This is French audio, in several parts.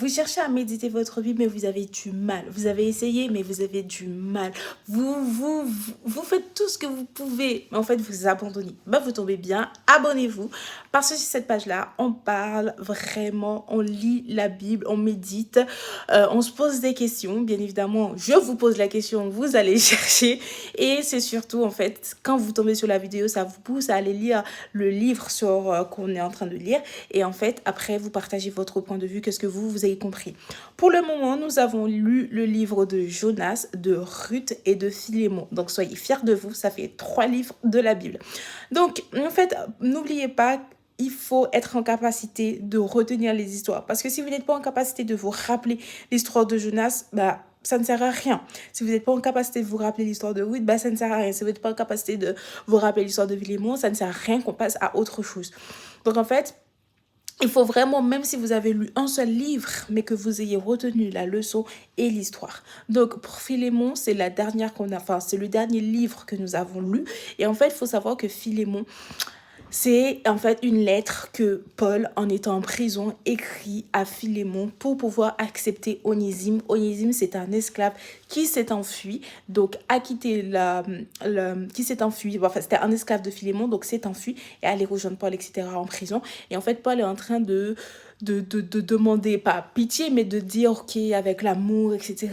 Vous cherchez à méditer votre Bible, mais vous avez du mal. Vous avez essayé, mais vous avez du mal. Vous faites tout ce que vous pouvez, mais en fait, vous abandonnez. Ben, vous tombez bien, abonnez-vous. Parce que sur cette page-là, on parle vraiment, on lit la Bible, on médite, on se pose des questions. Bien évidemment, je vous pose la question, vous allez chercher. Et c'est surtout, en fait, quand vous tombez sur la vidéo, ça vous pousse à aller lire le livre sur qu'on est en train de lire. Et en fait, après, vous partagez votre point de vue, qu'est-ce que vous avez compris. Pour le moment, nous avons lu le livre de Jonas, de Ruth et de Philémon. Donc, soyez fiers de vous, ça fait 3 livres de la Bible. Donc, en fait, n'oubliez pas, il faut être en capacité de retenir les histoires. Parce que si vous n'êtes pas en capacité de vous rappeler l'histoire de Jonas, bah, ça ne sert à rien. Si vous n'êtes pas en capacité de vous rappeler l'histoire de Ruth, bah, ça ne sert à rien. Si vous n'êtes pas en capacité de vous rappeler l'histoire de Philémon, ça ne sert à rien qu'on passe à autre chose. Donc, en fait, il faut vraiment, même si vous avez lu un seul livre, mais que vous ayez retenu la leçon et l'histoire. Donc, pour Philémon, c'est la dernière c'est le dernier livre que nous avons lu. Et en fait, il faut savoir que Philémon, c'est en fait une lettre que Paul, en étant en prison, écrit à Philémon pour pouvoir accepter Onésime. Onésime, c'est un esclave qui s'est enfui, donc a quitté qui s'est enfui. Enfin, c'était un esclave de Philémon, donc s'est enfui et allé rejoindre Paul, etc. en prison. Et en fait, Paul est en train de demander, pas pitié, mais de dire, ok, avec l'amour, etc.,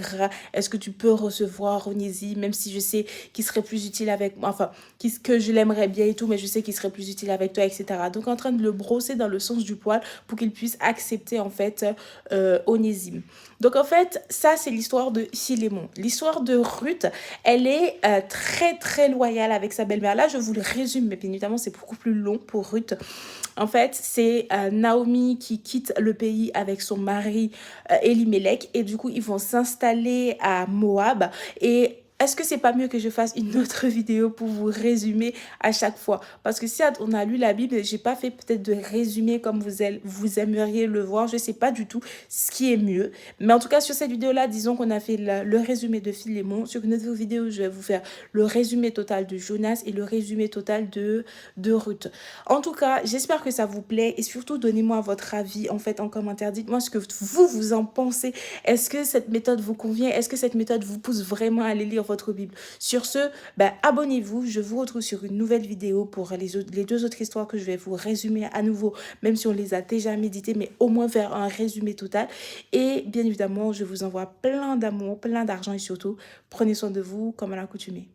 est-ce que tu peux recevoir Onésime, même si je sais qu'il serait plus utile avec moi, enfin, que je l'aimerais bien et tout, mais je sais qu'il serait plus utile avec toi, etc. Donc, en train de le brosser dans le sens du poil pour qu'il puisse accepter, en fait, Onésime. Donc, en fait, ça, c'est l'histoire de Philémon. L'histoire de Ruth, elle est très, très loyale avec sa belle-mère. Là, je vous le résume, mais bien évidemment, c'est beaucoup plus long pour Ruth. En fait, c'est Naomi qui quitte le pays avec son mari Elimelech et du coup, ils vont s'installer à Moab. Et est-ce que c'est pas mieux que je fasse une autre vidéo pour vous résumer à chaque fois? Parce que si on a lu la Bible, j'ai pas fait peut-être de résumé comme vous aimeriez le voir. Je sais pas du tout ce qui est mieux. Mais en tout cas, sur cette vidéo-là, disons qu'on a fait le résumé de Philémon. Sur une autre vidéo, je vais vous faire le résumé total de Jonas et le résumé total de Ruth. En tout cas, j'espère que ça vous plaît et surtout, donnez-moi votre avis en fait en commentaire. Dites-moi ce que vous en pensez. Est-ce que cette méthode vous convient? Est-ce que cette méthode vous pousse vraiment à aller lire votre Bible? Sur ce, abonnez-vous. Je vous retrouve sur une nouvelle vidéo pour les 2 autres histoires que je vais vous résumer à nouveau, même si on les a déjà méditées, mais au moins faire un résumé total. Et bien évidemment, je vous envoie plein d'amour, plein d'argent et surtout, prenez soin de vous comme à l'accoutumée.